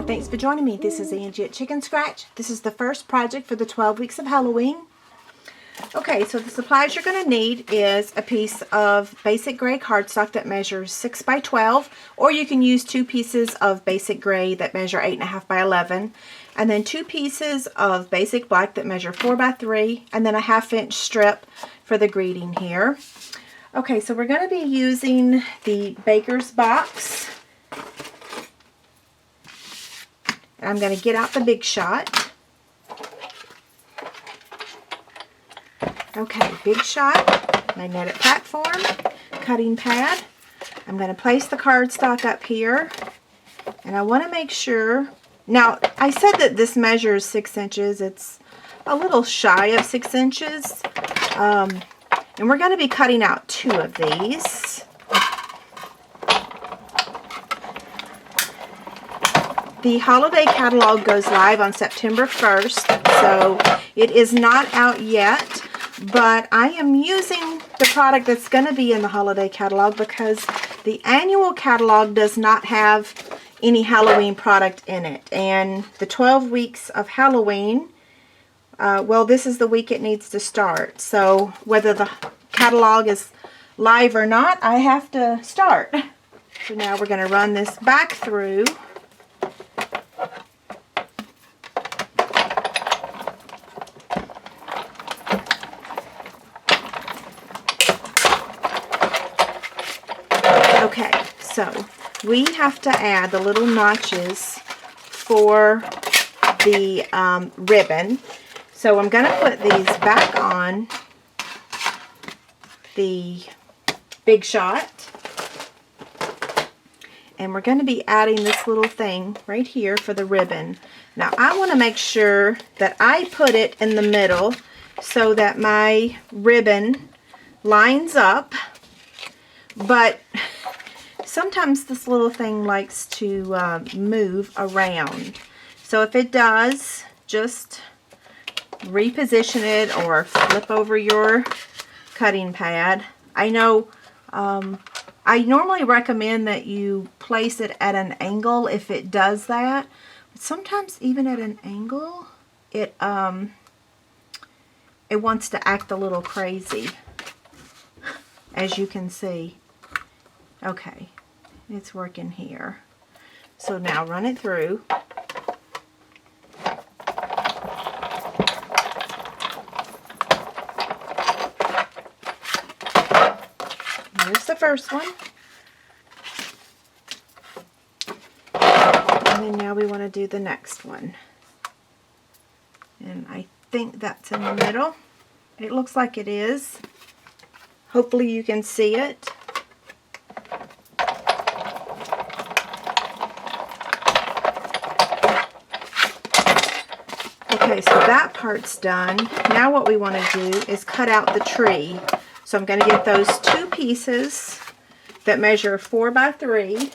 Thanks for joining me. This is Angie at ChicnScratch. This is the first project for the 12 weeks of Halloween. Okay, so the supplies you're going to need is a piece of basic gray cardstock that measures 6 by 12, or you can use 2 pieces of basic gray that measure 8.5 by 11, and then 2 pieces of basic black that measure 4 by 3, and then a 1/2 inch strip for the greeting here. Okay, so we're going to be using the baker's box. I'm going to get out the Big Shot. Okay, Big Shot, magnetic platform, cutting pad. I'm going to place the cardstock up here, and I want to make sure. Now, I said that this measures 6 inches. It's a little shy of 6 inches. And we're going to be cutting out 2 of these. The holiday catalog goes live on September 1st, so it is not out yet, but I am using the product that's going to be in the holiday catalog because the annual catalog does not have any Halloween product in it. And the 12 weeks of Halloween, well, this is the week it needs to start. So whether the catalog is live or not, I have to start. So now we're going to run this back through. Okay, so we have to add the little notches for the ribbon. So I'm going to put these back on the Big Shot. And we're going to be adding this little thing right here for the ribbon. Now I want to make sure that I put it in the middle so that my ribbon lines up. But sometimes this little thing likes to move around. So if it does, just reposition it or flip over your cutting pad. I know I normally recommend that you place it at an angle if it does that. But sometimes even at an angle, it wants to act a little crazy, as you can see. Okay, it's working here. So now run it through. Here's the first one. And then now we want to do the next one. And I think that's in the middle. It looks like it is. Hopefully you can see it. Okay, so that part's done. Now what we want to do is cut out the tree. So I'm going to get those 2 pieces that measure 4 by 3.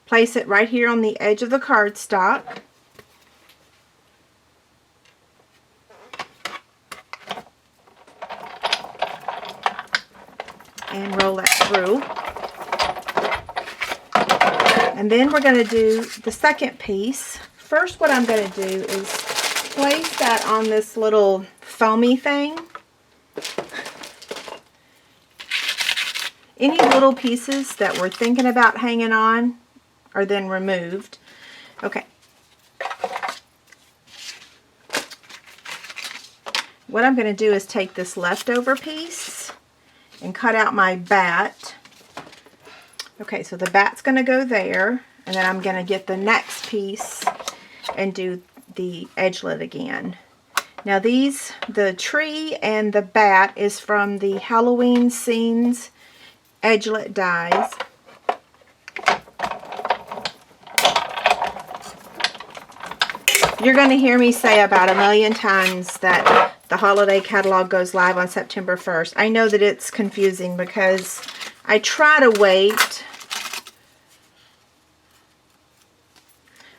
Place it right here on the edge of the cardstock. And roll that through. And then we're going to do the second piece. First, what I'm going to do is place that on this little foamy thing. Any little pieces that we're thinking about hanging on are then removed. Okay. What I'm going to do is take this leftover piece and cut out my bat. Okay, so the bat's going to go there, and then I'm going to get the next piece and do the edgelet again. Now these, the tree and the bat is from the Halloween Scenes edgelet dies. You're going to hear me say about 1,000,000 times that the holiday catalog goes live on September 1st. I know that it's confusing because I try to wait.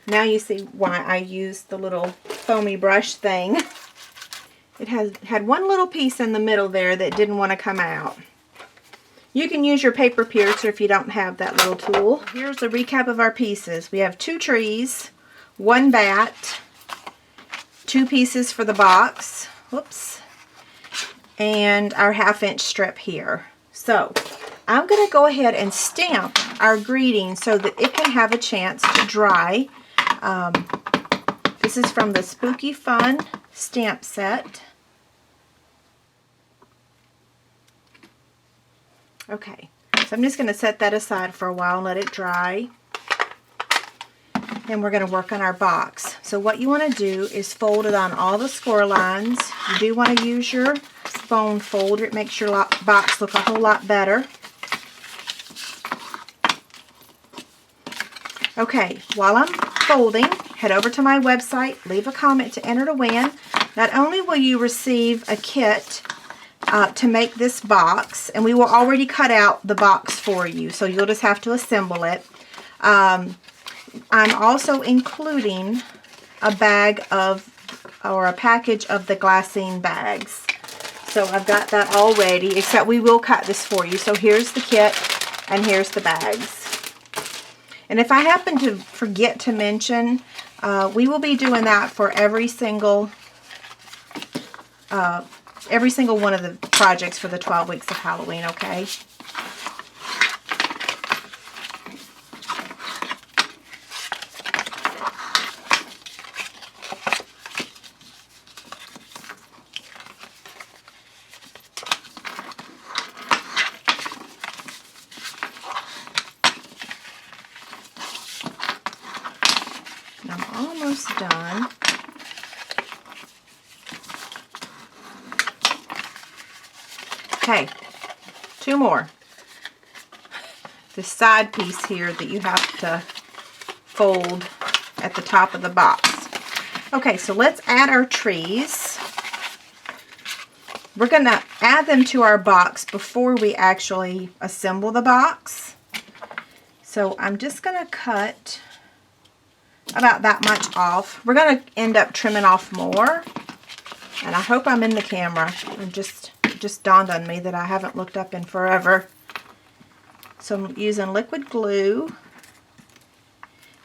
Now you see why I used the little foamy brush thing. It had one little piece in the middle there that didn't want to come out. You can use your paper piercer if you don't have that little tool. Here's a recap of our pieces. We have 2 trees, 1 bat, 2 pieces for the box, whoops, and our 1/2 inch strip here. So I'm going to go ahead and stamp our greeting so that it can have a chance to dry. This is from the Spooky Fun stamp set. Okay, so I'm just going to set that aside for a while and let it dry. Then we're going to work on our box. So what you want to do is fold it on all the score lines. You do want to use your bone folder. It makes your box look a whole lot better. Okay, while I'm folding, head over to my website, leave a comment to enter to win. Not only will you receive a kit to make this box, and we will already cut out the box for you, so you'll just have to assemble it. I'm also including a bag of, or a package of the glassine bags. So I've got that all ready, except we will cut this for you. So here's the kit, and here's the bags. And if I happen to forget to mention, we will be doing that for every single one of the projects for the 12 weeks of Halloween, okay? I'm almost done. Okay, 2 more. The side piece here that you have to fold at the top of the box. Okay, so let's add our trees. We're going to add them to our box before we actually assemble the box. So I'm just going to cut about that much off. We're going to end up trimming off more. And I hope I'm in the camera. It just dawned on me that I haven't looked up in forever. So I'm using liquid glue.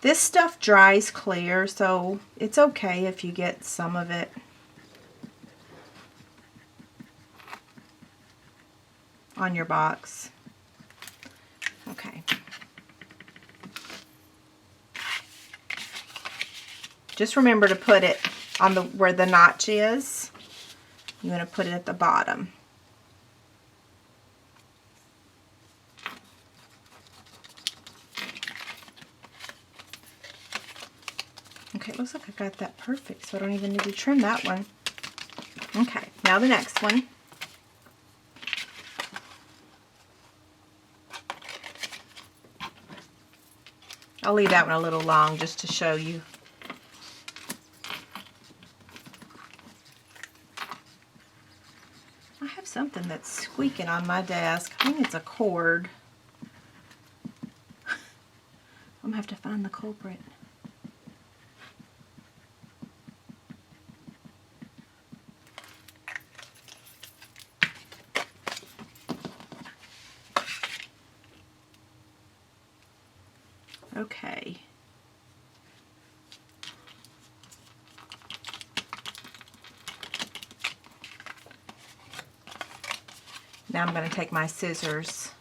This stuff dries clear, so it's okay if you get some of it on your box. Okay. Just remember to put it on where the notch is. You're going to put it at the bottom. Okay, it looks like I got that perfect, so I don't even need to trim that one. Okay, now the next one. I'll leave that one a little long just to show you. I have something that's squeaking on my desk. I think it's a cord. I'm going to have to find the culprit. Okay. Now I'm going to take my scissors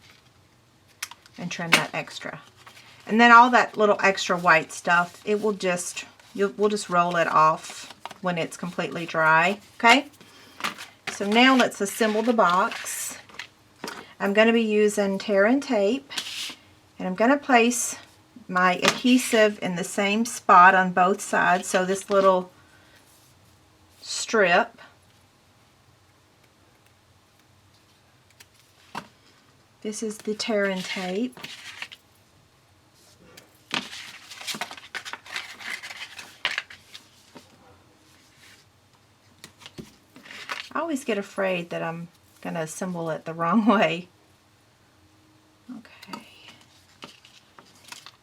and trim that extra. And then all that little extra white stuff, it will just, we'll just roll it off when it's completely dry, okay? So now let's assemble the box. I'm going to be using tear and tape, and I'm going to place my adhesive in the same spot on both sides, so this little strip. This is the tear and tape. I always get afraid that I'm going to assemble it the wrong way. Okay.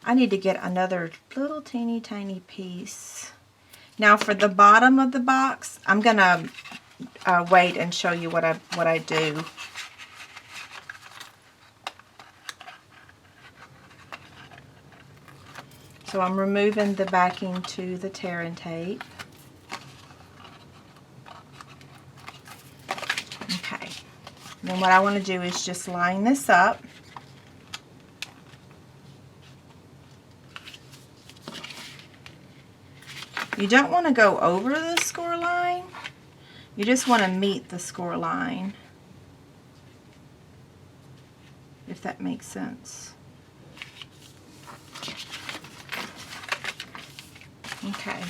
I need to get another little teeny tiny piece. Now for the bottom of the box, I'm going to wait and show you what I do. So I'm removing the backing to the tear and tape. Okay. Then what I want to do is just line this up. You don't want to go over the score line. You just want to meet the score line, if that makes sense. Okay.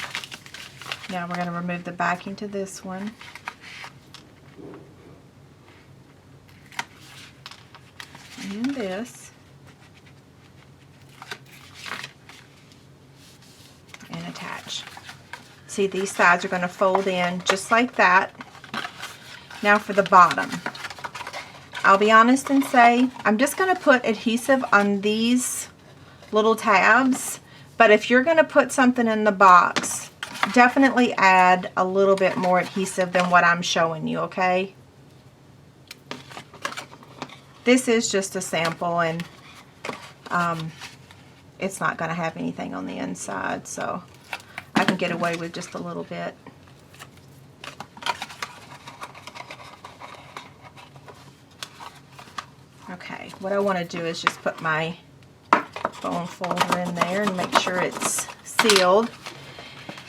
Now we're going to remove the backing to this one. And this. And attach. See, these sides are going to fold in just like that. Now for the bottom. I'll be honest and say I'm just going to put adhesive on these little tabs, but if you're going to put something in the box, definitely add a little bit more adhesive than what I'm showing you, okay? This is just a sample, and it's not going to have anything on the inside, so I can get away with just a little bit. Okay, what I want to do is just put my bone folder in there and make sure it's sealed.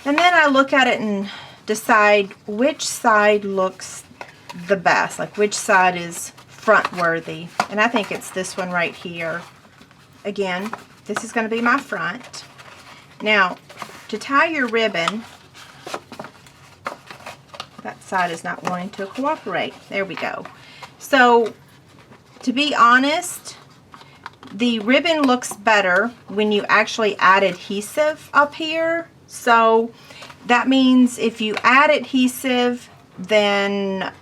And then I look at it and decide which side looks the best, like which side is front worthy. And I think it's this one right here. Again, this is going to be my front. Now, to tie your ribbon, that side is not wanting to cooperate. There we go. So, to be honest, the ribbon looks better when you actually add adhesive up here. So, that means if you add adhesive, then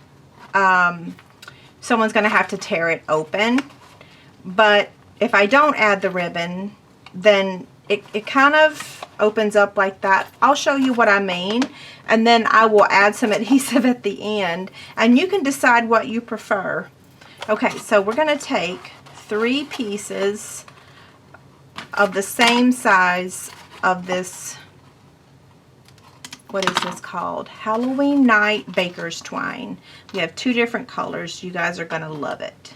someone's going to have to tear it open. But if I don't add the ribbon, then it kind of opens up like that. I'll show you what I mean, and then I will add some adhesive at the end, and you can decide what you prefer. Okay, so we're going to take 3 pieces of the same size of this, what is this called? Halloween Night Baker's Twine. We have 2 different colors. You guys are going to love it.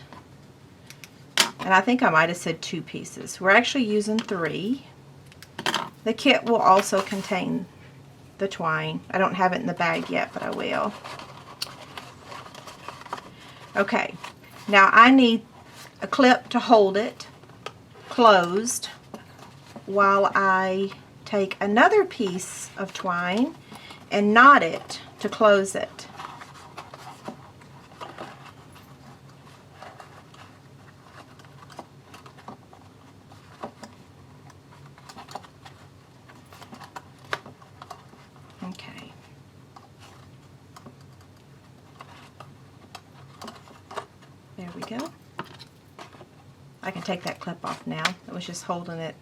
And I think I might have said 2 pieces. We're actually using 3. The kit will also contain the twine. I don't have it in the bag yet, but I will. Okay, now I need a clip to hold it closed while I take another piece of twine and knot it to close it. Okay. There we go. I can take that clip off now. It was just holding it.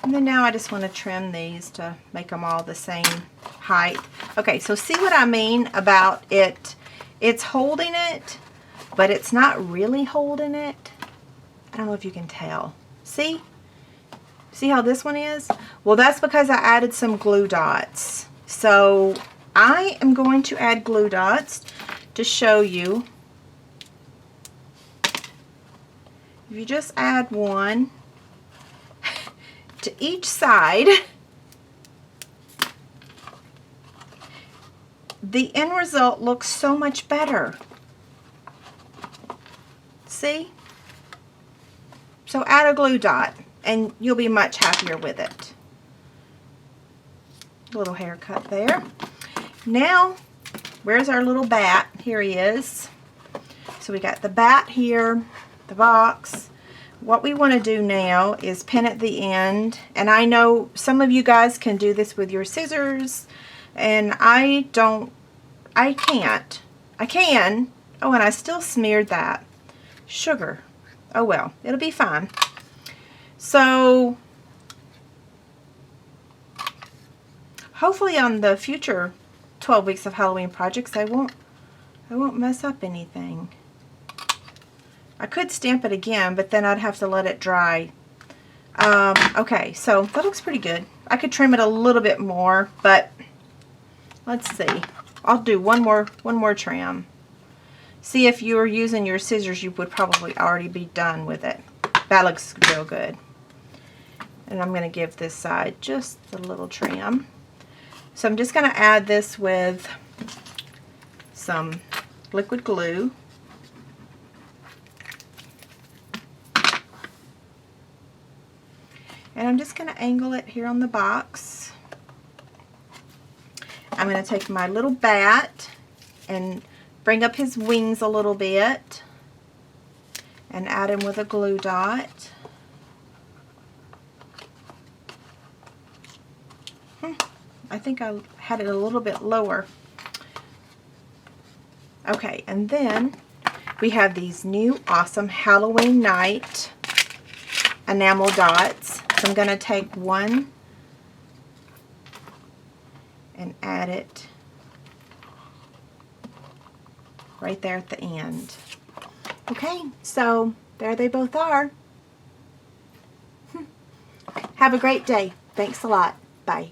And then now I just want to trim these to make them all the same height. Okay, so see what I mean about it? It's holding it, but it's not really holding it. I don't know if you can tell. See? See how this one is? Well, that's because I added some glue dots. So I am going to add glue dots to show you. If you just add one to each side, the end result looks so much better. See? So add a glue dot and you'll be much happier with it. Little haircut there. Now, where's our little bat? Here he is. So we got the bat here, the box. What we want to do now is pin at the end, and I know some of you guys can do this with your scissors, and I can't. I can. Oh, and I still smeared that sugar. Oh well, it'll be fine. So hopefully on the future 12 weeks of Halloween projects I won't mess up anything. I could stamp it again, but then I'd have to let it dry. Okay, so that looks pretty good. I could trim it a little bit more, but let's see. I'll do one more trim. See, if you were using your scissors, you would probably already be done with it. That looks real good. And I'm going to give this side just a little trim. So I'm just going to add this with some liquid glue. And I'm just going to angle it here on the box. I'm going to take my little bat and bring up his wings a little bit and add him with a glue dot. I think I had it a little bit lower. Okay, and then we have these new awesome Halloween night enamel dots. So I'm going to take one and add it right there at the end. Okay, so there they both are. Have a great day. Thanks a lot. Bye.